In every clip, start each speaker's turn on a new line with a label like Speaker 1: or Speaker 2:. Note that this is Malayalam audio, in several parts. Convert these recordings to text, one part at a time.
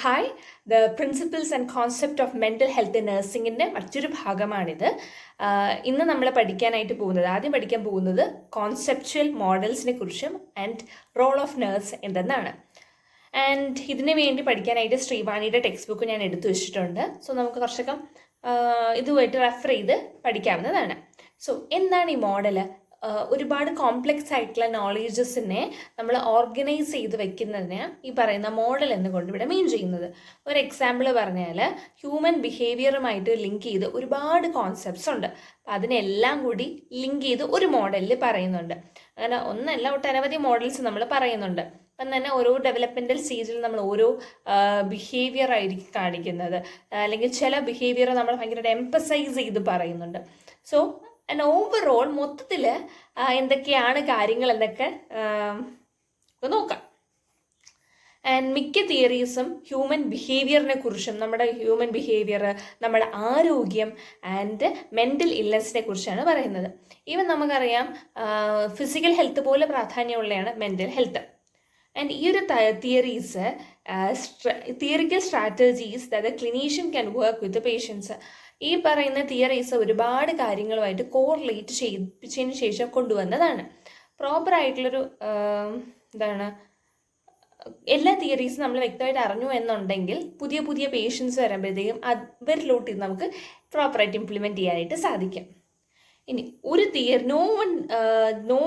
Speaker 1: Hi, the principles and concept of mental health നഴ്സിംഗിൻ്റെ മറ്റൊരു ഭാഗമാണിത്. ഇന്ന് നമ്മൾ ആദ്യം പഠിക്കാൻ പോകുന്നത് കോൺസെപ്ച്വൽ മോഡൽസിനെ കുറിച്ചും ആൻഡ് റോൾ ഓഫ് നേഴ്സ് എന്തെന്നാണ്. ആൻഡ് ഇതിനു വേണ്ടി പഠിക്കാനായിട്ട് ശ്രീവാണിയുടെ ടെക്സ്റ്റ് ബുക്ക് ഞാൻ എടുത്തു വെച്ചിട്ടുണ്ട്. സോ നമുക്ക് കുറച്ചൊക്കെ ഇതുമായിട്ട് റെഫർ ചെയ്ത് പഠിക്കാവുന്നതാണ്. എന്താണ് ഈ മോഡല്? ഒരുപാട് കോംപ്ലക്സ് ആയിട്ടുള്ള നോളേജസിനെ നമ്മൾ ഓർഗനൈസ് ചെയ്ത് വെക്കുന്നതിന് ഈ പറയുന്ന മോഡൽ എന്നുകൊണ്ട് ഇവിടെ മീൻ ചെയ്യുന്നത്. ഒരു എക്സാമ്പിൾ പറഞ്ഞാൽ ഹ്യൂമൻ ബിഹേവിയറുമായിട്ട് ലിങ്ക് ചെയ്ത് ഒരുപാട് കോൺസെപ്റ്റ്സ് ഉണ്ട്. അപ്പം അതിനെല്ലാം കൂടി ലിങ്ക് ചെയ്ത് ഒരു മോഡലിൽ പറയുന്നുണ്ട്. അങ്ങനെ ഒന്നല്ല, ഒട്ടനവധി മോഡൽസ് നമ്മൾ പറയുന്നുണ്ട്. അപ്പം തന്നെ ഓരോ ഡെവലപ്മെൻറ്റൽ സ്റ്റേജിൽ നമ്മൾ ഓരോ ബിഹേവിയർ ആയിരിക്കും കാണിക്കുന്നത്, അല്ലെങ്കിൽ ചില ബിഹേവിയർ നമ്മൾ ഭയങ്കരമായിട്ട് എംപസൈസ് ചെയ്ത് പറയുന്നുണ്ട്. സോ ആൻഡ് ഓവറോൾ മൊത്തത്തിൽ എന്തൊക്കെയാണ് കാര്യങ്ങൾ എന്നൊക്കെ നോക്കാം. ആൻഡ് മിക്ക തിയറീസും ഹ്യൂമൻ ബിഹേവിയറിനെ കുറിച്ചും നമ്മുടെ ഹ്യൂമൻ ബിഹേവിയർ, നമ്മുടെ ആരോഗ്യം ആൻഡ് മെൻ്റൽ ഇൽനെസ്സിനെ കുറിച്ചാണ് പറയുന്നത്. ഈവൻ നമുക്കറിയാം ഫിസിക്കൽ ഹെൽത്ത് പോലെ പ്രാധാന്യമുള്ളതാണ് മെൻ്റൽ ഹെൽത്ത്. ആൻഡ് ഈ ഒരു theories theoretical strategies that the clinician can work with patients. ഈ പറയുന്ന തിയറീസ് ഒരുപാട് കാര്യങ്ങളുമായിട്ട് കോറിലേറ്റ് ചെയ്യിപ്പിച്ചതിന് ശേഷം കൊണ്ടുവന്നതാണ്. പ്രോപ്പറായിട്ടുള്ളൊരു എല്ലാ തിയറീസും നമ്മൾ വ്യക്തമായിട്ട് അറിഞ്ഞു എന്നുണ്ടെങ്കിൽ പുതിയ പുതിയ പേഷ്യൻസ് വരുമ്പോഴത്തേക്കും അവരിലോട്ട് നമുക്ക് പ്രോപ്പറായിട്ട് ഇംപ്ലിമെൻറ്റ് ചെയ്യാനായിട്ട് സാധിക്കും. ഇനി ഒരു നോ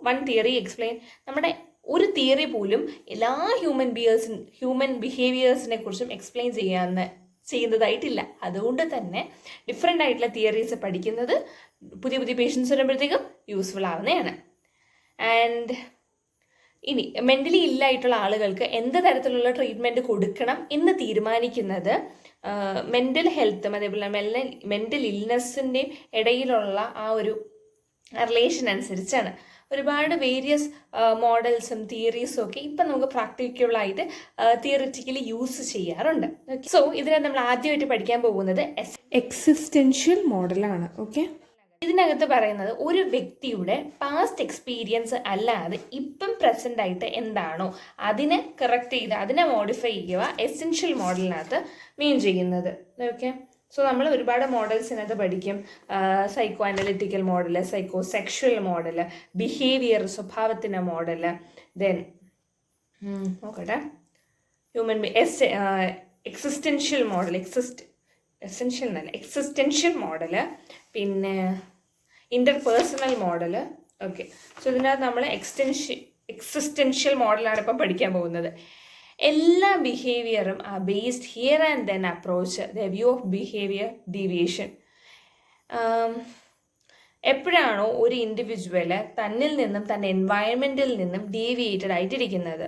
Speaker 1: വൺ തിയറി എക്സ്പ്ലെയിൻ. നമ്മുടെ ഒരു തിയറി പോലും എല്ലാ ഹ്യൂമൻ ബിഹേവിയേഴ്സിനെ കുറിച്ചും എക്സ്പ്ലെയിൻ ചെയ്യുന്നതായിട്ടില്ല. അതുകൊണ്ട് തന്നെ ഡിഫറെൻ്റ് ആയിട്ടുള്ള തിയറീസ് പഠിക്കുന്നത് പുതിയ പുതിയ പേഷ്യൻസ് വരുമ്പോഴത്തേക്കും യൂസ്ഫുൾ ആവുന്നതാണ്. ആൻഡ് ഇനി മെൻ്റലി ഇല്ലായിട്ടുള്ള ആളുകൾക്ക് എന്ത് തരത്തിലുള്ള ട്രീറ്റ്മെൻറ്റ് കൊടുക്കണം എന്ന് തീരുമാനിക്കുന്നത് മെൻ്റൽ ഹെൽത്തും അതേപോലെ മെൻ്റൽ ഇൽനെസ്സിൻ്റെയും ഇടയിലുള്ള ആ ഒരു റിലേഷൻ അനുസരിച്ചാണ്. ഒരുപാട് വേരിയസ് മോഡൽസും തിയറീസും ഒക്കെ ഇപ്പം നമുക്ക് പ്രാക്ടിക്കലായിട്ട് തിയറിറ്റിക്കലി യൂസ് ചെയ്യാറുണ്ട്. സോ ഇതിനെ നമ്മൾ ആദ്യമായിട്ട് പഠിക്കാൻ പോകുന്നത്
Speaker 2: എക്സിസ്റ്റൻഷ്യൽ മോഡലാണ്. ഓക്കെ,
Speaker 1: ഇതിനകത്ത് പറയുന്നത് ഒരു വ്യക്തിയുടെ പാസ്റ്റ് എക്സ്പീരിയൻസ് അല്ലാതെ ഇപ്പം പ്രസൻ്റ് ആയിട്ട് എന്താണോ അതിനെ കറക്റ്റ് ചെയ്ത് അതിനെ മോഡിഫൈ ചെയ്യുക എസെൻഷ്യൽ മോഡലിനകത്ത് മീൻ ചെയ്യുന്നത്. ഓക്കെ, സോ നമ്മൾ ഒരുപാട് മോഡൽസിനകത്ത് പഠിക്കും. Psychoanalytical model, psychosexual model, behaviour സ്വഭാവത്തിൻ്റെ മോഡല്, ദെൻ നോക്കട്ടെ എക്സിസ്റ്റൻഷ്യൽ മോഡൽ, എക്സിസ്റ്റൻഷ്യൽ മോഡല്, പിന്നെ ഇൻ്റർപേഴ്സണൽ മോഡല്. ഓക്കെ, സോ ഇതിനകത്ത് നമ്മൾ എക്സിസ്റ്റൻഷ്യൽ മോഡലാണ് ഇപ്പം പഠിക്കാൻ പോകുന്നത്. എല്ലാ ബിഹേവിയറും ആ based here and then approach the view of behaviour deviation. എപ്പോഴാണോ ഒരു ഇൻഡിവിജ്വല് തന്നിൽ നിന്നും തൻ്റെ എൻവയൺമെൻറ്റിൽ നിന്നും ഡീവിയേറ്റഡ് ആയിട്ടിരിക്കുന്നത്,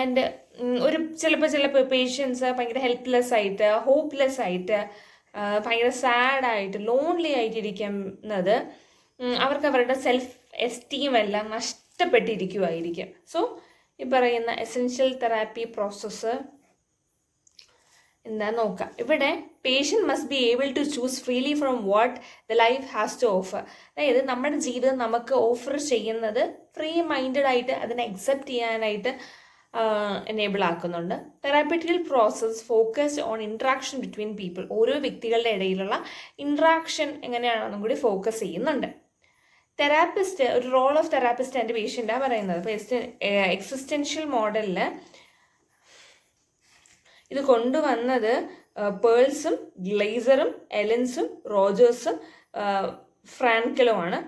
Speaker 1: ആൻഡ് ചിലപ്പോൾ പേഷ്യൻസ് ഭയങ്കര ഹെൽപ്ലെസ് ആയിട്ട്, ഹോപ്പ്ലെസ് ആയിട്ട്, ഭയങ്കര സാഡായിട്ട്, ലോൺലി ആയിട്ടിരിക്കുന്നത്, അവർക്ക് അവരുടെ സെൽഫ് എസ്റ്റീം എല്ലാം നഷ്ടപ്പെട്ടിരിക്കുമായിരിക്കും. സോ ഈ പറയുന്ന എസെൻഷ്യൽ തെറാപ്പി പ്രോസസ്സ് എന്താ നോക്കാം. ഇവിടെ patient must be able to choose freely from what the life has to offer. അതായത് നമ്മുടെ ജീവിതം നമുക്ക് ഓഫർ ചെയ്യുന്നത് ഫ്രീ മൈൻഡഡ് ആയിട്ട് അതിനെ അക്സെപ്റ്റ് ചെയ്യാനായിട്ട് എനേബിൾ ആക്കുന്നുണ്ട്. Therapeutical process focused on interaction between people. ഓരോ വ്യക്തികളുടെ ഇടയിലുള്ള ഇൻട്രാക്ഷൻ എങ്ങനെയാണെന്നും കൂടി ഫോക്കസ് ചെയ്യുന്നുണ്ട്. തെറാപ്പിസ്റ്റ്, ഒരു റോൾ ഓഫ് തെറാപ്പിസ്റ്റ് ആൻഡ് പേഷ്യൻ്റാണ് പറയുന്നത്. അപ്പോൾ എക്സിസ്റ്റൻഷ്യൽ മോഡലിൽ ഇത് കൊണ്ടുവന്നത് പേൾസും ഗ്ലേസറും എലൻസും റോജേഴ്സും ഫ്രാൻക്കലുമാണ്.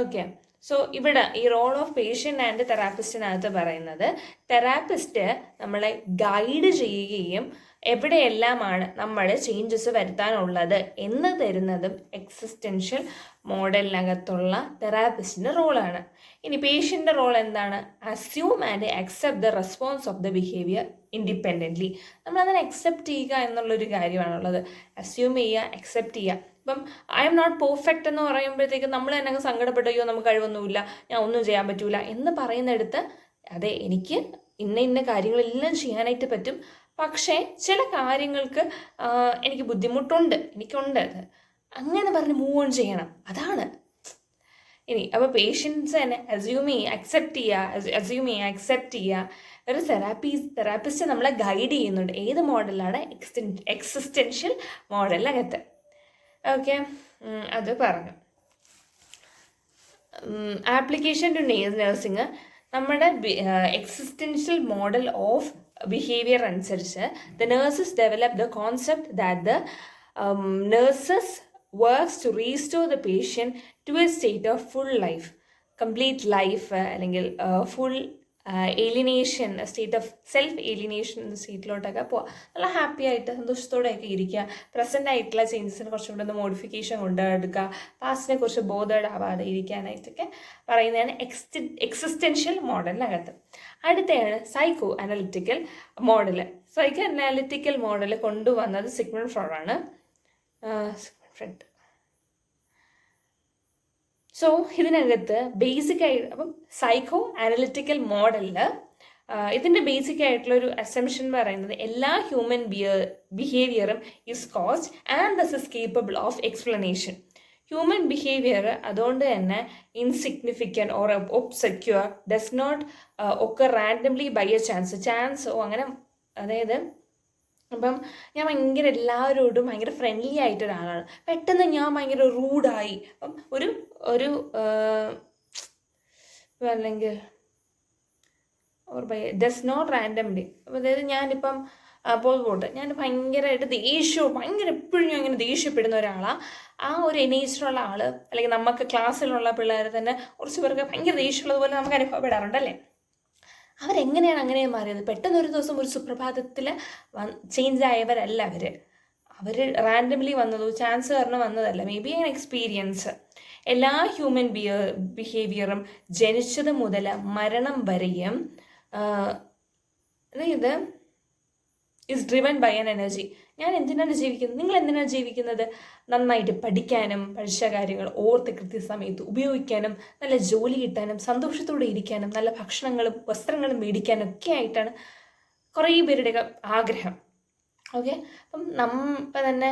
Speaker 1: ഓക്കെ, സോ ഇവിടെ ഈ റോൾ ഓഫ് പേഷ്യൻ്റ് ആൻഡ് തെറാപ്പിസ്റ്റിനകത്ത് പറയുന്നത് തെറാപ്പിസ്റ്റ് നമ്മളെ ഗൈഡ് ചെയ്യുകയും എവിടെയെല്ലാമാണ് നമ്മൾ ചേഞ്ചസ് വരുത്താനുള്ളത് എന്ന് തരുന്നതും എക്സിസ്റ്റൻഷ്യൽ മോഡലിനകത്തുള്ള തെറാപ്പിസ്റ്റിൻ്റെ റോളാണ്. ഇനി പേഷ്യൻ്റെ റോൾ എന്താണ്? Assume and accept the response of the behaviour independently. നമ്മളതിനെ അക്സെപ്റ്റ് ചെയ്യുക എന്നുള്ളൊരു കാര്യമാണുള്ളത്. അസ്യൂം ചെയ്യുക, അക്സെപ്റ്റ് ചെയ്യുക. ഇപ്പം ഐ എം നോട്ട് പെർഫെക്റ്റ് എന്ന് പറയുമ്പോഴത്തേക്ക് നമ്മൾ തന്നെ അങ്ങ് സങ്കടപ്പെടുകയോ നമുക്ക് കഴിവൊന്നുമില്ല, ഞാൻ ഒന്നും ചെയ്യാൻ പറ്റൂല എന്ന് പറയുന്നിടത്ത് അതെ, എനിക്ക് ഇന്ന കാര്യങ്ങളെല്ലാം ചെയ്യാനായിട്ട് പറ്റും, പക്ഷേ ചില കാര്യങ്ങൾക്ക് എനിക്ക് ബുദ്ധിമുട്ടുണ്ട്, എനിക്കുണ്ട്, അത് അങ്ങനെ പറഞ്ഞ് മൂവ് ഓൺ ചെയ്യണം. അതാണ് ഇനി. അപ്പോൾ പേഷ്യൻസ് തന്നെ അസ്യൂം ചെയ്യുക, അക്സെപ്റ്റ് ചെയ്യുക ഒരു തെറാപ്പിസ്റ്റ് നമ്മളെ ഗൈഡ് ചെയ്യുന്നുണ്ട്. ഏത് മോഡലാണ്? എക്സിസ്റ്റൻഷ്യൽ മോഡലിനകത്ത്. ഓക്കെ, അത് പറഞ്ഞു. ആപ്ലിക്കേഷൻ ടു നഴ്സിംഗ്, നമ്മുടെ എക്സിസ്റ്റൻഷ്യൽ മോഡൽ ഓഫ് ബിഹേവിയർ അനുസരിച്ച് the nurses develop the concept that the nurses works to restore the patient to a state of full life, complete life, അല്ലെങ്കിൽ full alienation, state of self alienation സ്റ്റേറ്റിലോട്ടൊക്കെ പോവാം. നല്ല ഹാപ്പി ആയിട്ട് സന്തോഷത്തോടെയൊക്കെ ഇരിക്കുക. പ്രസൻ്റ് ആയിട്ടുള്ള ചേഞ്ചസിന് കുറച്ചും കൂടെ ഒന്ന് മോഡിഫിക്കേഷൻ കൊണ്ടെടുക്കുക. പാസ്റ്റിനെ കുറിച്ച് ബോധേഡ് ആവാതെ ഇരിക്കാനായിട്ടൊക്കെ പറയുന്നതാണ് എക്സിസ്റ്റൻഷ്യൽ മോഡലിനകത്ത്. അടുത്തയാണ് psychoanalytical model. Psychoanalytical model കൊണ്ടുവന്നത് സിഗ്മണ്ട് ഫ്രോയിഡാണ്. സോ ഇതിനകത്ത് ബേസിക് ആയിട്ട്, അപ്പം സൈക്കോ അനലിറ്റിക്കൽ മോഡലിൽ ഇതിൻ്റെ ബേസിക് ആയിട്ടുള്ളൊരു അസംഷൻ എന്ന് പറയുന്നത് എല്ലാ ഹ്യൂമൻ ബിഹേവിയറും is caused and thus is capable of explanation. Human behaviour അതുകൊണ്ട് തന്നെ insignificant or obscure, does not occur randomly by a ചാൻസോ അങ്ങനെ. അതായത് അപ്പം ഞാൻ ഭയങ്കര എല്ലാവരോടും ഭയങ്കര ഫ്രണ്ട്ലി ആയിട്ടൊരാളാണ്, പെട്ടെന്ന് ഞാൻ ഭയങ്കര റൂഡായി. അപ്പം ഒരു അല്ലെങ്കിൽ ഡസ് നോട്ട് റാൻഡംലി. അപ്പം അതായത് ഞാനിപ്പം പോട്ടെ, ഞാൻ ഭയങ്കരമായിട്ട് ഭയങ്കര എപ്പോഴും ഞാൻ ഇങ്ങനെ ദേഷ്യപ്പെടുന്ന ഒരാളാണ്. ആ ഒരു നേച്ചറുള്ള ആൾ, അല്ലെങ്കിൽ നമുക്ക് ക്ലാസ്സിലുള്ള പിള്ളേർ തന്നെ കുറച്ച് പേർക്ക് ഭയങ്കര ദേഷ്യമുള്ളതുപോലെ നമുക്ക് അനുഭവപ്പെടാറുണ്ടല്ലേ. അവരെങ്ങനെയാണ് അങ്ങനെ മാറിയത്? പെട്ടെന്ന് ഒരു ദിവസം ഒരു സുപ്രഭാതത്തിൽ ചേഞ്ച് ആയവരല്ല അവർ റാൻഡംലി വന്നതോ ചാൻസ് കാരണം വന്നതല്ല. Maybe an experience. എല്ലാ ഹ്യൂമൻ ബിഹേവിയറും ജനിച്ചത് മുതൽ മരണം വരെയും ഇത് is driven by an energy. ഞാൻ എന്തിനാണ് ജീവിക്കുന്നത്? നിങ്ങൾ എന്തിനാണ് ജീവിക്കുന്നത്? നന്നായിട്ട് പഠിക്കാനും, പഠിച്ച കാര്യങ്ങൾ ഓർത്ത് കൃത്യസമയത്ത് ഉപയോഗിക്കാനും, നല്ല ജോലി കിട്ടാനും, സന്തോഷത്തോടെ ഇരിക്കാനും, നല്ല ഭക്ഷണങ്ങളും വസ്ത്രങ്ങളും മേടിക്കാനും ഒക്കെ ആയിട്ടാണ് കുറേ പേരുടെയൊക്കെ ആഗ്രഹം. ഓക്കെ, അപ്പം ഇപ്പം തന്നെ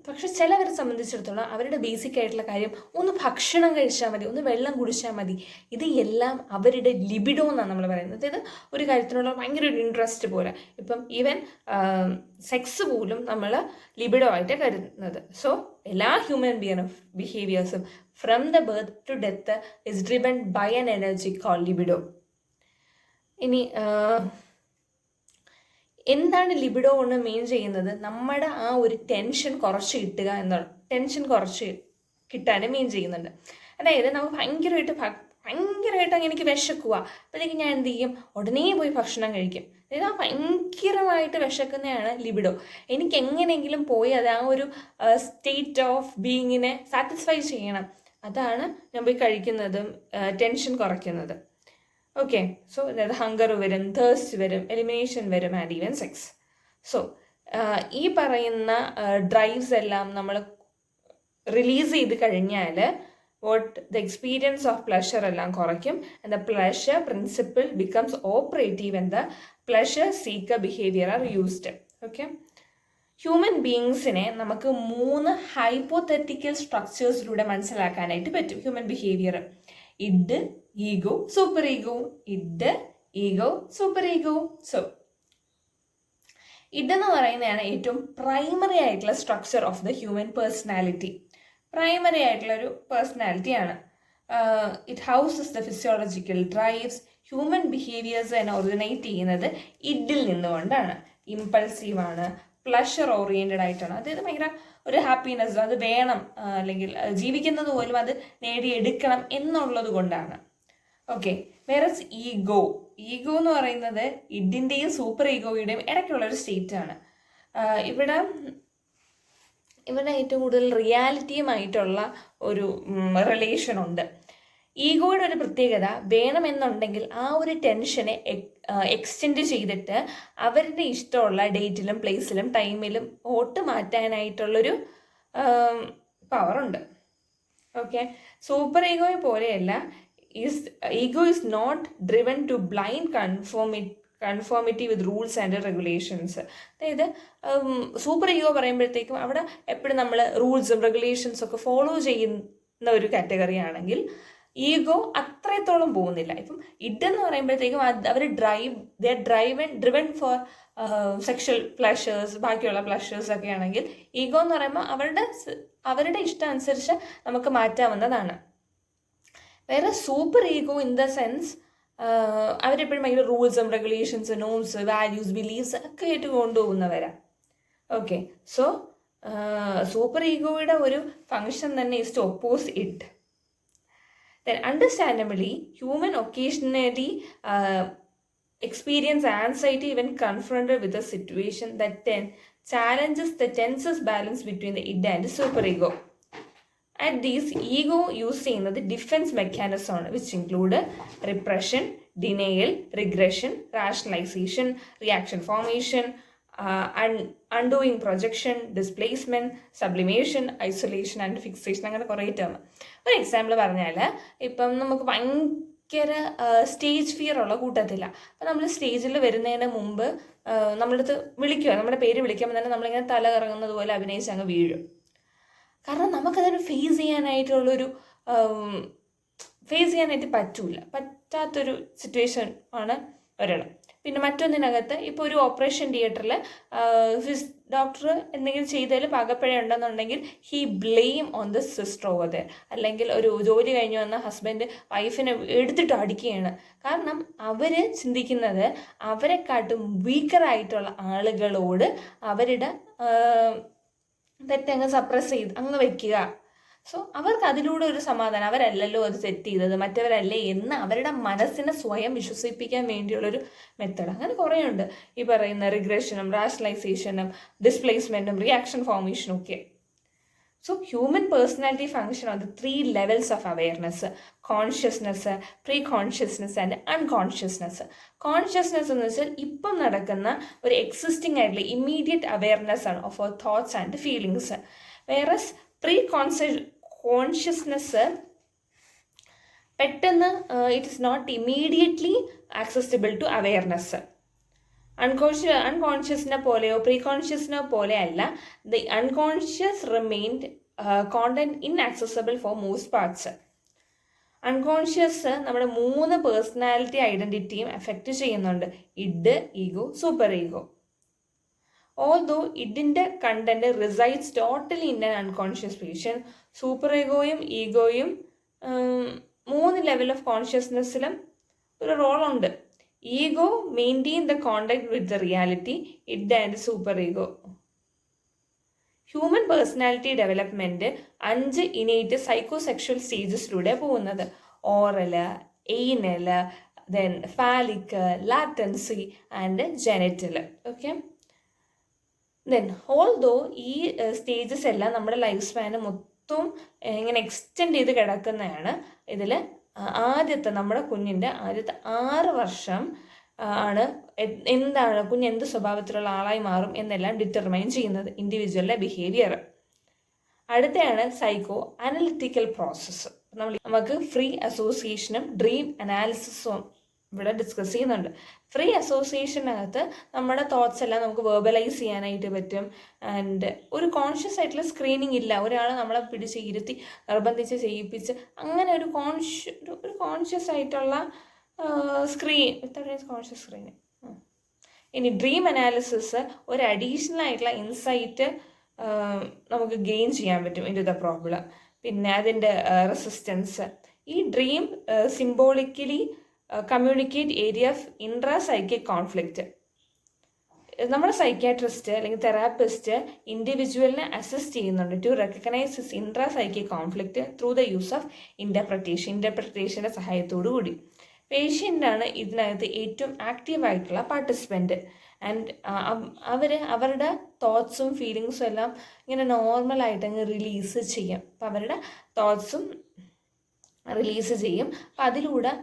Speaker 1: പക്ഷെ ചിലവരെ സംബന്ധിച്ചിടത്തോളം അവരുടെ ബേസിക് ആയിട്ടുള്ള കാര്യം ഒന്ന് ഭക്ഷണം കഴിച്ചാൽ മതി, ഒന്ന് വെള്ളം കുടിച്ചാൽ മതി. ഇത് എല്ലാം അവരുടെ ലിബിഡോ എന്നാണ് നമ്മൾ പറയുന്നത്. അതായത് ഒരു കാര്യത്തിനുള്ള ഭയങ്കര ഒരു ഇൻട്രസ്റ്റ് പോലെ. ഇപ്പം ഈവൻ സെക്സ് പോലും നമ്മൾ ലിബിഡോ ആയിട്ട് കരുതുന്നത്. സോ എല്ലാ ഹ്യൂമൻ ബിഹേവിയേഴ്സും from the birth to death is driven by an energy call libido. ഇനി എന്താണ് ലിബിഡോ കൊണ്ട് മീൻ ചെയ്യുന്നത്? നമ്മുടെ ആ ഒരു ടെൻഷൻ കുറച്ച് കിട്ടുക എന്നുള്ള, ടെൻഷൻ കുറച്ച് കിട്ടാനും മീൻ ചെയ്യുന്നുണ്ട്. അതായത് നമുക്ക് ഭയങ്കരമായിട്ട് അങ്ങനെ എനിക്ക് വിശക്കുക, അപ്പോഴത്തേക്ക് ഞാൻ എന്ത് ചെയ്യും? ഉടനെ പോയി ഭക്ഷണം കഴിക്കും. അതായത് ആ ഭയങ്കരമായിട്ട് വിശക്കുന്നതാണ് ലിബിഡോ. എനിക്ക് എങ്ങനെയെങ്കിലും പോയി അത് ആ ഒരു സ്റ്റേറ്റ് ഓഫ് ബീയിങ്ങിനെ സാറ്റിസ്ഫൈ ചെയ്യണം. അതാണ് ഞാൻ പോയി കഴിക്കുന്നതും ടെൻഷൻ കുറയ്ക്കുന്നത്. ഓക്കെ, സോ അതായത് ഹങ്കർ വരും, തേഴ്സ്റ്റ് വരും, എലിമിനേഷൻ വരും, ആൻഡ് ഈവൻ സെക്സ്. സോ ഈ പറയുന്ന ഡ്രൈവ്സ് എല്ലാം നമ്മൾ റിലീസ് ചെയ്ത് കഴിഞ്ഞാൽ ദ എക്സ്പീരിയൻസ് ഓഫ് പ്ലഷർ എല്ലാം കുറയ്ക്കും. And the pleasure principle becomes operative and the pleasure seeker behaviour are used. Okay, human ബീയിങ്സിനെ നമുക്ക് 3 ഹൈപ്പോത്തറ്റിക്കൽ സ്ട്രക്ചേഴ്സിലൂടെ മനസ്സിലാക്കാനായിട്ട് പറ്റും. Human behaviour id, ego, superego. Id, ego, superego. So ഇതെന്ന് പറയുന്നതാണ് ഏറ്റവും പ്രൈമറി ആയിട്ടുള്ള structure of the human personality. Primary ആയിട്ടുള്ള ഒരു പേഴ്സണാലിറ്റിയാണ്. It houses the physiological drives. Human behaviours തന്നെ ഒറിജിനേറ്റ് ചെയ്യുന്നത് ഇഡിൽ നിന്നുകൊണ്ടാണ്. ഇമ്പൾസീവാണ്, പ്ലഷർ ഓറിയൻറ്റഡ് ആയിട്ടാണ്. അതായത് ഭയങ്കര ഒരു ഹാപ്പിനെസ്, അത് വേണം, അല്ലെങ്കിൽ ജീവിക്കുന്നത് പോലും അത് നേടിയെടുക്കണം എന്നുള്ളത് കൊണ്ടാണ്. ഓക്കെ, വേറെ ഈഗോ എന്ന് പറയുന്നത് ഇഡിൻ്റെയും സൂപ്പർ ഈഗോയുടെയും ഇടയ്ക്കുള്ളൊരു സ്റ്റേറ്റ് ആണ്. ഇവിടെ ഏറ്റവും കൂടുതൽ റിയാലിറ്റിയുമായിട്ടുള്ള ഒരു റിലേഷൻ ഉണ്ട്. ഈഗോയുടെ ഒരു പ്രത്യേകത വേണമെന്നുണ്ടെങ്കിൽ ആ ഒരു ടെൻഷനെ എക്സ്റ്റെൻഡ് ചെയ്തിട്ട് അവരുടെ ഇഷ്ടമുള്ള ഡേറ്റിലും പ്ലേസിലും ടൈമിലും വോട്ട് മാറ്റാനായിട്ടുള്ളൊരു പവറുണ്ട്. ഓക്കെ, സൂപ്പർ ഈഗോയെ പോലെയല്ല. Ego is not driven to blind conformity with rules and regulations. അതായത് സൂപ്പർ ഈഗോ പറയുമ്പോഴത്തേക്കും അവിടെ എപ്പോഴും നമ്മൾ റൂൾസും റെഗുലേഷൻസും ഒക്കെ ഫോളോ ചെയ്യുന്ന ഒരു കാറ്റഗറി ആണെങ്കിൽ, ഈഗോ അത്രത്തോളം പോകുന്നില്ല. ഇപ്പം ഇഡെന്ന് പറയുമ്പോഴത്തേക്കും അവർ ഡ്രിവൺ ഫോർ സെക്ഷൽ പ്ലഷേഴ്സ്, ബാക്കിയുള്ള പ്ലഷേഴ്സ് ഒക്കെ ആണെങ്കിൽ ഈഗോ എന്ന് പറയുമ്പോൾ അവരുടെ ഇഷ്ടം അനുസരിച്ച് നമുക്ക് മാറ്റാവുന്നതാണ്. വേറെ super ego in the sense അവരെപ്പോഴും ഭയങ്കര റൂൾസും റെഗുലേഷൻസ്, നോംസ്, വാല്യൂസ്, ബിലീഫ്സ് ഒക്കെ ആയിട്ട് കൊണ്ടുപോകുന്നവരാ. ഓക്കെ, സോ സൂപ്പർ ഈഗോയുടെ ഒരു ഫങ്ഷൻ തന്നെ is to oppose it. Then understandably, human occasionally experience anxiety when confronted with a situation that then challenges the tenses balance between the id and superego. At these, ego use ചെയ്യുന്നത് ഡിഫെൻസ് മെക്കാനിസം ആണ്, which include repression, denial, regression, rationalisation, reaction formation, undoing projection, displacement, sublimation, isolation and fixation, അങ്ങനെ കുറേ ടേം. ഒരു എക്സാമ്പിൾ പറഞ്ഞാൽ ഇപ്പം നമുക്ക് ഭയങ്കര സ്റ്റേജ് ഫിയർ ഉള്ള കൂട്ടത്തില്ല. അപ്പം നമ്മൾ സ്റ്റേജിൽ വരുന്നതിന് മുമ്പ് നമ്മുടെ അടുത്ത് വിളിക്കുക, നമ്മുടെ പേര് വിളിക്കുമ്പോൾ തന്നെ നമ്മളിങ്ങനെ തല കറങ്ങുന്നത് പോലെ അഭിനയിച്ച് അങ്ങ് വീഴും. കാരണം നമുക്കതിന് ഫേസ് ചെയ്യാനായിട്ട് പറ്റാത്തൊരു സിറ്റുവേഷൻ ആണ് ഒരാൾ. പിന്നെ മറ്റൊന്നിനകത്ത് ഇപ്പോൾ ഒരു ഓപ്പറേഷൻ തിയേറ്ററിൽ ഡോക്ടർ എന്തെങ്കിലും ചെയ്തതിൽ പാകപ്പിഴ ഉണ്ടെന്നുണ്ടെങ്കിൽ he blame on the sister over there. അല്ലെങ്കിൽ ഒരു ജോലി കഴിഞ്ഞ് വന്ന ഹസ്ബൻഡ് വൈഫിനെ എടുത്തിട്ട് അടിക്കുകയാണ്. കാരണം അവർ ചിന്തിക്കുന്നത് അവരെക്കാട്ടും വീക്കറായിട്ടുള്ള ആളുകളോട് അവരുടെ തെറ്റങ്ങ് സപ്രസ് ചെയ്ത് അങ്ങ് വയ്ക്കുക. സോ അവർക്ക് അതിലൂടെ ഒരു സമാധാനം, അവരല്ലല്ലോ അത് സെറ്റ് ചെയ്തത്, മറ്റവരല്ലേ എന്ന് അവരുടെ മനസ്സിനെ സ്വയം വിശ്വസിപ്പിക്കാൻ വേണ്ടിയുള്ളൊരു മെത്തേഡ്. അങ്ങനെ കുറേ ഉണ്ട് ഈ പറയുന്ന റിഗ്രഷനും റാഷണലൈസേഷനും ഡിസ്പ്ലേസ്മെൻറ്റും റിയാക്ഷൻ ഫോർമേഷനും ഒക്കെ. So human personality function on the 3 levels of awareness: consciousness, preconsciousness and unconsciousness. Consciousness എന്ന് വെച്ചാൽ ഇപ്പം നടക്കുന്ന ഒരു എക്സിസ്റ്റിംഗ് ആയിട്ടുള്ള ഇമ്മീഡിയറ്റ് അവെയർനെസ് ആണ് of our thoughts and feelings. Whereas preconsciousness പെട്ടെന്ന് it is not immediately accessible to awareness. അൺകോൺഷ്യസിനെ പോലെയോ പ്രീ കോൺഷ്യസിനെ പോലെ അല്ല. The unconscious remained content inaccessible for most parts. Unconscious നമ്മുടെ 3 പേഴ്സണാലിറ്റി ഐഡൻറ്റിറ്റിയും എഫക്റ്റ് ചെയ്യുന്നുണ്ട്: id, ego, super ego. Although ഇഡിൻ്റെ content resides totally in an unconscious patient, സൂപ്പർ ഈഗോയും ഈഗോയും 3 ലെവൽ ഓഫ് കോൺഷ്യസ്നെസ്സിലും ഒരു റോളുണ്ട്. Ego maintain the contact with the reality, id and superego. Human personality development 5 innate psychosexual സ്റ്റേജസിലൂടെ പോകുന്നത്: oral, anal, then phallic, latency and genital. Okay, then although ഈ സ്റ്റേജസ് എല്ലാം നമ്മുടെ ലൈഫ് സ്പാന് മൊത്തം ഇങ്ങനെ എക്സ്റ്റെൻഡ് ചെയ്ത് കിടക്കുന്നതാണ്. ഇതിൽ നമ്മുടെ കുഞ്ഞിൻ്റെ ആദ്യത്തെ 6 വർഷം ആണ് കുഞ്ഞ് എന്ത് സ്വഭാവത്തിലുള്ള ആളായി മാറും എന്നെല്ലാം ഡിറ്റർമൈൻ ചെയ്യുന്നത്, ഇൻഡിവിജ്വലിൻ്റെ ബിഹേവിയർ. അടുത്തയാണ് സൈക്കോ അനലിറ്റിക്കൽ പ്രോസസ്സ്. നമുക്ക് ഫ്രീ അസോസിയേഷനും ഡ്രീം അനാലിസിസും ഇവിടെ ഡിസ്കസ് ചെയ്യുന്നുണ്ട്. ഫ്രീ അസോസിയേഷനകത്ത് നമ്മുടെ തോട്ട്സ് എല്ലാം നമുക്ക് വേർബലൈസ് ചെയ്യാനായിട്ട് പറ്റും. ആൻഡ് ഒരു കോൺഷ്യസ് ആയിട്ടുള്ള സ്ക്രീനിങ് ഇല്ല. ഒരാൾ നമ്മളെ പിടിച്ച് ഇരുത്തി നിർബന്ധിച്ച് ചെയ്യിപ്പിച്ച് അങ്ങനെ ഒരു കോൺഷ്യസ് ആയിട്ടുള്ള കോൺഷ്യസ് സ്ക്രീനിങ്. ഇനി ഡ്രീം അനാലിസിസ് ഒരു അഡീഷണൽ ആയിട്ടുള്ള ഇൻസൈറ്റ് നമുക്ക് ഗെയിൻ ചെയ്യാൻ പറ്റും ഇൻ ടു ദ പ്രോബ്ലം. പിന്നെ അതിൻ്റെ റെസിസ്റ്റൻസ്. ഈ dream symbolically communicate area of intrapsychic conflict. നമ്മുടെ സൈക്യാട്രിസ്റ്റ് അല്ലെങ്കിൽ തെറാപ്പിസ്റ്റ് ഇൻഡിവിജ്വലിനെ അസിസ്റ്റ് ചെയ്യുന്നുണ്ട് to recognise this intrapsychic conflict through the use of ഇൻ്റർപ്രിട്ടേഷൻ്റെ സഹായത്തോടു കൂടി. പേഷ്യൻ്റാണ് ഇതിനകത്ത് ഏറ്റവും ആക്റ്റീവായിട്ടുള്ള പാർട്ടിസിപ്പൻറ്റ്. ആൻഡ് അവരുടെ തോട്ട്സും ഫീലിങ്സും എല്ലാം ഇങ്ങനെ നോർമലായിട്ട് അങ്ങ് റിലീസ് ചെയ്യും. അപ്പം അവരുടെ തോട്ട്സും റിലീസ് ചെയ്യും. അപ്പം അതിലൂടെ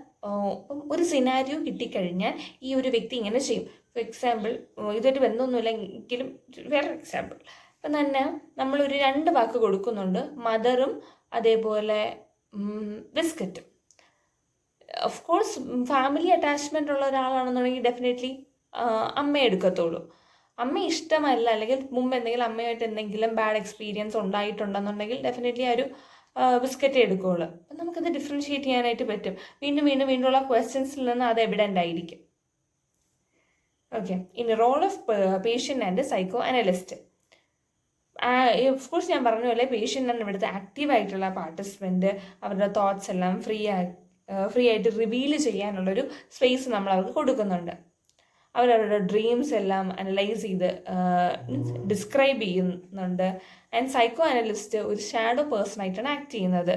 Speaker 1: ഒരു സിനാരിയോ കിട്ടിക്കഴിഞ്ഞാൽ ഈ ഒരു വ്യക്തി ഇങ്ങനെ ചെയ്യും. ഫോർ എക്സാമ്പിൾ, ഇതൊരു ബന്ധമൊന്നുമില്ല എങ്കിലും വേറൊരു എക്സാമ്പിൾ. അപ്പം തന്നെ നമ്മളൊരു 2 വാക്ക് കൊടുക്കുന്നുണ്ട്, മദറും അതേപോലെ ബിസ്ക്കറ്റും. ഓഫ് കോഴ്സ് ഫാമിലി അറ്റാച്ച്മെൻ്റ് ഉള്ള ഒരാളാണെന്നുണ്ടെങ്കിൽ ഡെഫിനറ്റ്ലി അമ്മയെ എടുക്കത്തുള്ളൂ. അമ്മ ഇഷ്ടമല്ല അല്ലെങ്കിൽ മുമ്പ് എന്തെങ്കിലും അമ്മയായിട്ട് എന്തെങ്കിലും ബാഡ് എക്സ്പീരിയൻസ് ഉണ്ടായിട്ടുണ്ടെന്നുണ്ടെങ്കിൽ ഡെഫിനറ്റ്ലി ആ ഒരു ബിസ്ക്കറ്റ് എടുക്കുകയുള്ളൂ. അപ്പം നമുക്കത് ഡിഫറൻഷിയേറ്റ് ചെയ്യാനായിട്ട് പറ്റും. വീണ്ടും വീണ്ടും വീണ്ടുമുള്ള ക്വസ്റ്റ്യൻസിൽ നിന്ന് അത് എവിഡൻ്റ് ആയിരിക്കും. ഓക്കെ, ഇനി role of patient and psychoanalyst. Of course ഞാൻ പറഞ്ഞ പോലെ പേഷ്യൻ്റ് ആണ് ഇവിടുത്തെ ആക്റ്റീവായിട്ടുള്ള പാർട്ടിസിപ്പൻറ്റ്. അവരുടെ തോട്ട്സ് എല്ലാം ഫ്രീ ആയിട്ട് റിവീൽ ചെയ്യാനുള്ളൊരു സ്പേസ് നമ്മൾ അവർക്ക് കൊടുക്കുന്നുണ്ട്. അവരവരുടെ ഡ്രീംസ് എല്ലാം അനലൈസ് ചെയ്ത് ഡിസ്ക്രൈബ് ചെയ്യുന്നുണ്ട്. ആൻഡ് സൈക്കോ അനലിസ്റ്റ് ഒരു ഷാഡോ പേഴ്സണായിട്ടാണ് ആക്ട് ചെയ്യുന്നത്.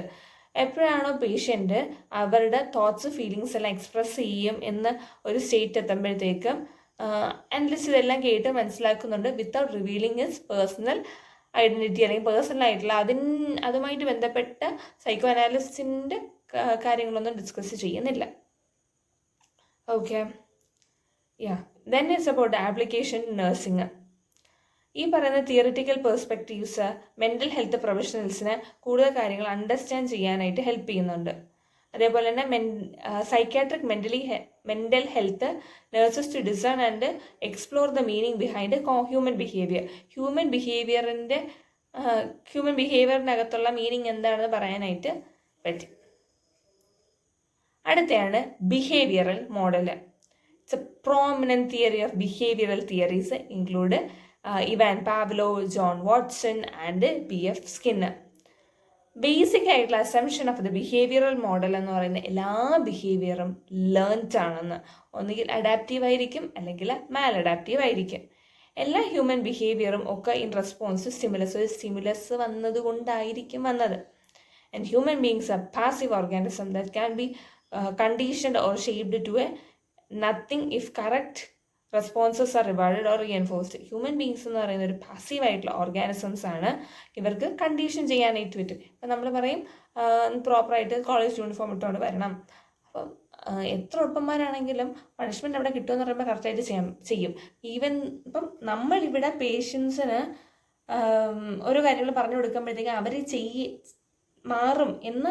Speaker 1: എപ്പോഴാണോ പേഷ്യൻ്റ് അവരുടെ തോട്ട്സ് ഫീലിങ്സ് എല്ലാം എക്സ്പ്രസ് ചെയ്യും എന്ന ഒരു സ്റ്റേറ്റ് എത്തുമ്പോഴത്തേക്കും അനലിസ്റ്റ് ഇതെല്ലാം കേട്ട് മനസ്സിലാക്കുന്നുണ്ട് without revealing his personal identity അല്ലെങ്കിൽ പേഴ്സണൽ ആയിട്ടുള്ള അതുമായിട്ട് ബന്ധപ്പെട്ട സൈക്കോ അനാലിസ്റ്റിൻ്റെ കാര്യങ്ങളൊന്നും ഡിസ്കസ് ചെയ്യുന്നില്ല. Okay, then it's about the application in nursing. ഈ പറയുന്ന തിയറിറ്റിക്കൽ പെർസ്പെക്റ്റീവ്സ് മെൻ്റൽ ഹെൽത്ത് പ്രൊഫഷണൽസിന് കൂടുതൽ കാര്യങ്ങൾ അണ്ടർസ്റ്റാൻഡ് ചെയ്യാനായിട്ട് ഹെൽപ്പ് ചെയ്യുന്നുണ്ട്. അതേപോലെ തന്നെ psychiatric mental health nurses to discern and explore the meaning behind human behaviour. Human ബിഹേവിയറിനകത്തുള്ള മീനിങ് എന്താണെന്ന് പറയാനായിട്ട് പറ്റും. അടുത്തയാണ് behavioural model. It's a prominent theory of behavioral theories include Ivan Pavlov, John Watson and B.F. Skinner. Basic ആയിട്ടുള്ള assumption of the behavioural model എന്ന് പറയുന്ന എല്ലാ ബിഹേവിയറും ലേൺഡ് ആണെന്ന്. ഒന്നുകിൽ അഡാപ്റ്റീവ് ആയിരിക്കും അല്ലെങ്കിൽ മാൽ അഡാപ്റ്റീവ് ആയിരിക്കും. എല്ലാ ഹ്യൂമൻ ബിഹേവിയറും ഒക്കെ ഇൻ റെസ്പോൺസ് സ്റ്റിമുലസ് വന്നതുകൊണ്ടായിരിക്കും വന്നത്. And human beings are passive organism that can be conditioned or shaped to a nothing if correct responses are rewarded or reinforced. Human beings എന്ന് പറയുന്ന ഒരു പാസീവായിട്ടുള്ള ഓർഗാനിസംസ് ആണ്. ഇവർക്ക് കണ്ടീഷൻ ചെയ്യാനായിട്ട് പറ്റും. ഇപ്പം നമ്മൾ പറയും പ്രോപ്പറായിട്ട് കോളേജ് യൂണിഫോം ഇട്ടുകൊണ്ട് വരണം. അപ്പം എത്ര ഒപ്പന്മാരാണെങ്കിലും പണിഷ്മെൻറ്റ് അവിടെ കിട്ടുമെന്ന് പറയുമ്പോൾ കറക്റ്റായിട്ട് ചെയ്യും. ഈവൻ ഇപ്പം നമ്മളിവിടെ പേഷ്യൻസിന് ഓരോ കാര്യങ്ങൾ പറഞ്ഞു കൊടുക്കുമ്പോഴത്തേക്കും അവർ മാറും എന്ന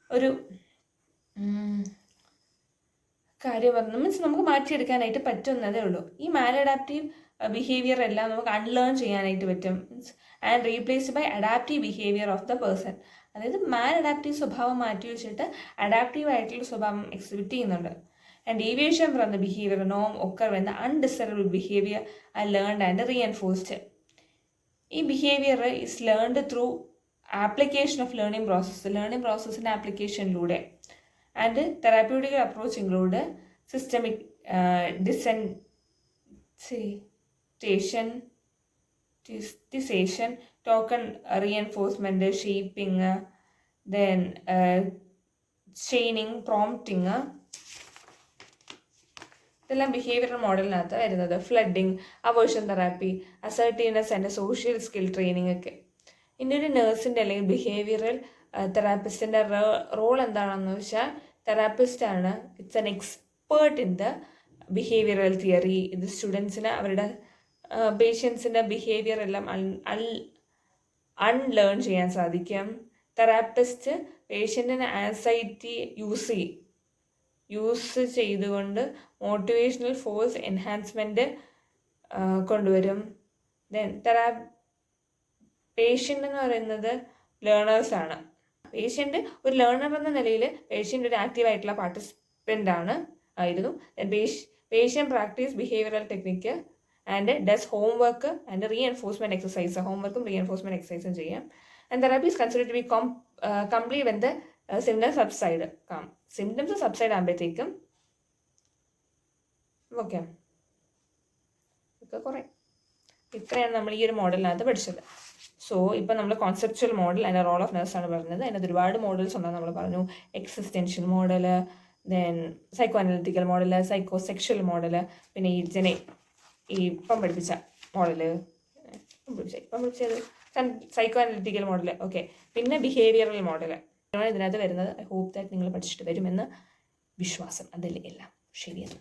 Speaker 1: ഒരു കാര്യം പറഞ്ഞു മീൻസ് നമുക്ക് മാറ്റിയെടുക്കാനായിട്ട് പറ്റുന്നതേ ഉള്ളൂ. ഈ മാലഡാപ്റ്റീവ് ബിഹേവിയർ എല്ലാം നമുക്ക് അൺലേൺ ചെയ്യാനായിട്ട് പറ്റും. Means and replaced by adaptive behaviour of the person. അതായത് മാലഡാപ്റ്റീവ് സ്വഭാവം മാറ്റി വെച്ചിട്ട് അഡാപ്റ്റീവ് ആയിട്ടുള്ള സ്വഭാവം എക്സിബിറ്റ് ചെയ്യുന്നുണ്ട്. And deviation from the behaviour നോം occur when the undesirable behaviour are learned and reinforced. ഈ behaviour is learned through application of learning പ്രോസസ്സിൻ്റെ ആപ്ലിക്കേഷനിലൂടെ. And therapeutic approach include systemic desensitization, token reinforcement, shaping, then chaining, prompting. ഇതെല്ലാം ബിഹേവിയറൽ മോഡലിനകത്ത് വരുന്നത്. Flooding, aversion therapy, assertiveness and social skill training ഒക്കെ. ഇനി ഒരു നേഴ്സിൻ്റെ അല്ലെങ്കിൽ ബിഹേവിയറൽ തെറാപ്പിസ്റ്റിൻ്റെ റോൾ എന്താണെന്ന് വെച്ചാൽ തെറാപ്പിസ്റ്റാണ്. It's an expert in the behavioural theory. ഇത് സ്റ്റുഡൻസിന് അവരുടെ പേഷ്യൻസിൻ്റെ ബിഹേവിയർ എല്ലാം അൺലേൺ ചെയ്യാൻ സാധിക്കും. തെറാപ്പിസ്റ്റ് പേഷ്യൻറ്റിന് ആൻസൈറ്റി യൂസ് ചെയ്തുകൊണ്ട് മോട്ടിവേഷണൽ ഫോഴ്സ് എൻഹാൻസ്മെൻറ്റ് കൊണ്ടുവരും. ദെൻ പേഷ്യൻ്റ് എന്ന് പറയുന്നത് ലേണേഴ്സാണ്. പേഷ്യൻ്റ് ഒരു ലേണർ എന്ന നിലയിൽ പേഷ്യൻ്റ് ഒരു ആക്റ്റീവായിട്ടുള്ള പാർട്ടിസിപ്പൻ്റ് ആയിരുന്നു. Patient practice behavioural technique and does homework and reinforcement exercise. ഹോംവർക്കും റീഎൻഫോഴ്സ്മെൻറ്റ് എക്സസൈസും ചെയ്യാം. And therapy is considered to be complete when the symptoms subside. Symptoms subside ആകുമ്പോഴത്തേക്കും ഓക്കെ കുറേ. ഇത്രയാണ് നമ്മൾ ഈ ഒരു മോഡലിനകത്ത് പഠിച്ചത്. സോ ഇപ്പം നമ്മൾ കോൺസെപ്ച്വൽ മോഡൽ അതിൻ്റെ റോൾ ഓഫ് നഴ്സാണ് പറഞ്ഞത്. അതിനകത്ത് ഒരുപാട് മോഡൽസ് ഉണ്ടെന്ന് നമ്മൾ പറഞ്ഞു. Existential model, then psycho analytical model, psycho sexual model, പിന്നെ ഇപ്പം പഠിപ്പിച്ച മോഡല് ഇപ്പം പഠിച്ചത് സൈക്കോ അനലിറ്റിക്കൽ മോഡൽ. ഓക്കെ, പിന്നെ ബിഹേവിയറൽ മോഡൽ ഇതിനകത്ത് വരുന്നത്. ഐ ഹോപ്പ് ദാറ്റ് നിങ്ങൾ പഠിച്ചിട്ട് വരുമെന്ന് വിശ്വാസം. അതല്ലേ എല്ലാം ശരിയെന്ന്.